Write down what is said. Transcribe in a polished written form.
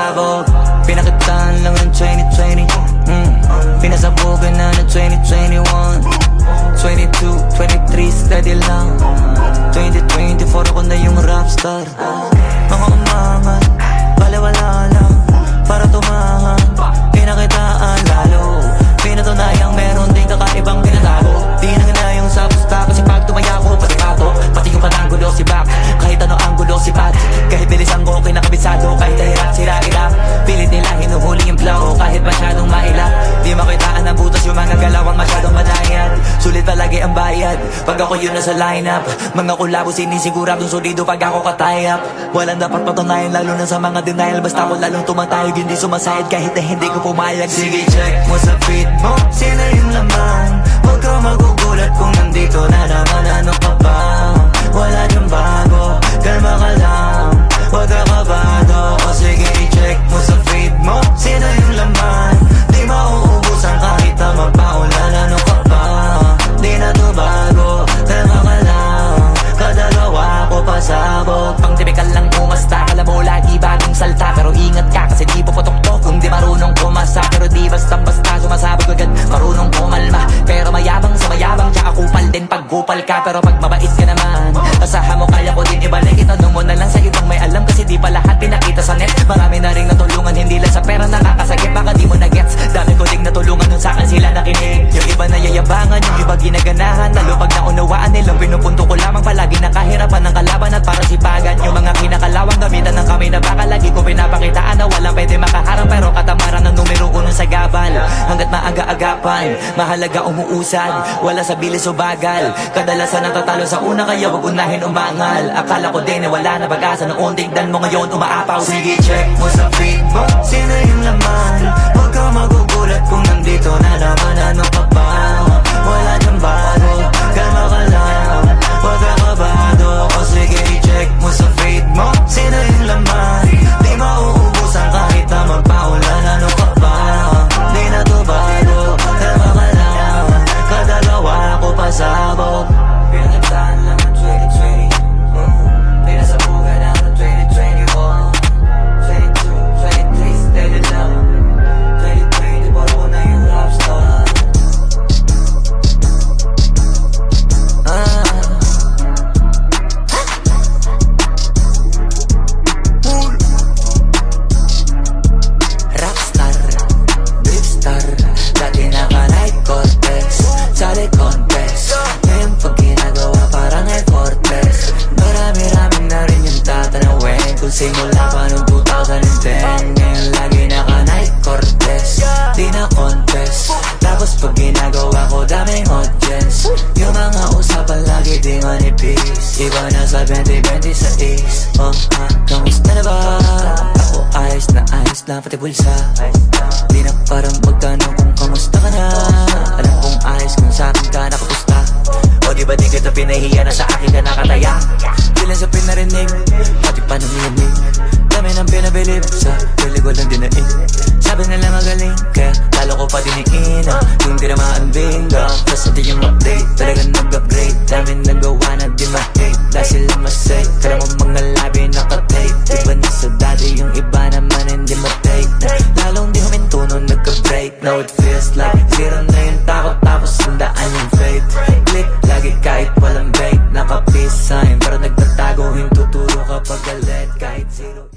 pasabog. Pinakitaan lang ng 2020, pinasabugan na ng 2021, 22, 23, steady lang. 2024 ako na yung rapstar. Mga umangat, baliwala lang, para tumangan. Pinakitaan lalo, pinatunayang meron din kakaibang pinatago. Di nanganayang sa pusta, kasi pag tumaya ko, pati pato, pati yung pananggulo si back. Kahit ano ang gulo si Pat, kahit bilisan ko kinakabisado, kahit hirap sira ila. Pilit nila hinuhuli yung flow, kahit masyadong maila. Di makitaan ang butas yung mga galawang masyadong madayad. Sulit palagi ang bayad, pag ako yun na sa lineup. Mga kulabo sinisiguradong solido pag ako katayap. Walang dapat patunayan lalo na sa mga denial. Basta ako lalong tumatayog, hindi sumasayad kahit na hindi ko pumayag. Sige check mo sa feed mo, sino yung laman. Huwag ka magugulat kung nandito na naman. Ano ka ba? Wala dyan bago, kalma ka lang, huwag ka kabado. O sige i-check mo sa feed mo, sino yung laman. Di mauubusan kahit na magpaulan. Ano ka ba? Di na to bago, kalma ka lang, kadalawa ko pasabog. Pang tipikal lang umasta, kala mo lagi bagong salta. Pero ingat ka kasi di puputok to kung di marunong kumasa. Pero di basta-basta sumasabog agad, marunong kumalma. Pero mayabang sa mayabang, tsaka kupal din pag kupal ka. Pero pag mabait ka naman, asahan mo kaya ko din ibalik. Itanong mo na lang sa ibang may alam, kasi di pa lahat pinakita sa net. Marami na rin natulungan, hindi lang sa pera nakakasakit. Baka di mo na gets, dami ko ding natulungan nun sa'kin sila nakinig. Yung iba na yayabangan, yung iba ginaganahan. Lalo pag naunawaan nilang pinupunto ko lamang. Palagi nakahirapan ng kalaban at para sipagan. Yung mga kinakalawang gamitan ng kami na baka lagi ko pinapakitaan na walang pwede makaharang. Pero katamaran ng numero 1 sa gabal. Hanggat maaga-agapan, mahalaga umuusad, wala sa bilis o bagal. Kadalasan natatalo sa una, kaya wag unahin umangal. Akala ko din wala na pag-asa noon, tignan mo ngayon umaapaw. Sige check mo sa feed mo, sino yung laman. Huwag ka magugulat kung nandito na naman. Ano ka ba? Wala dyan bago, kalma ka lang, huwag ka kabado. O sige i-check mo sa feed mo, sino yung laman. Di mauubusan kahit na magpaulan. Ano ka ba? Di na to bago, kalma ka lang, kadalawa ko pasabog. Pinakitaan lang ng 2020, pinasabugan na ng 2021, 22, 23, steady lang. 2024 ako na yung rapstar. Rapstar, dripstar, dati naka-night contest, sali contest. Ngayon pag ginagawa parang Air Fortress. Marami-rami na rin yung tatanawin kung simula pa noong 2010. Ngayon lagi naka-night contest, di na contest. Tapos pag ginagawa ko daming audience. Yung mga usapan lagi di manipis. Iba na sa 2026. Kamusta na ba? Ako ayos na pati bulsa. Di na parang magtanong kung kamusta ka na. Alam kong ayos kung sa akin ka nakapusta. O di ba di kita pinahiya na sa akin ka nakataya? Bilang sa pinarinig, pati pa namiyanig. Dami nang pinabilib, sa pili ko lang dinaig. Sabi nila magaling, kaya lalo ko pa diniin. Yung tinamaan bingo, tas di yung update. Talagang nag-upgrade, dami nagawa na di ma-hate. Dahil sila masay, kaya mo mga labi naka-tape. Iba na sa dati, yung iba naman hindi ma-take. Lalong di huminto nung nagka-break. Now it feels like zero na yung takot, tapos sandaan yung faith. Click, lagi kahit walang bait. Naka-peace sign, pero nagtatago yung tuturo kapag galit. Kahit zero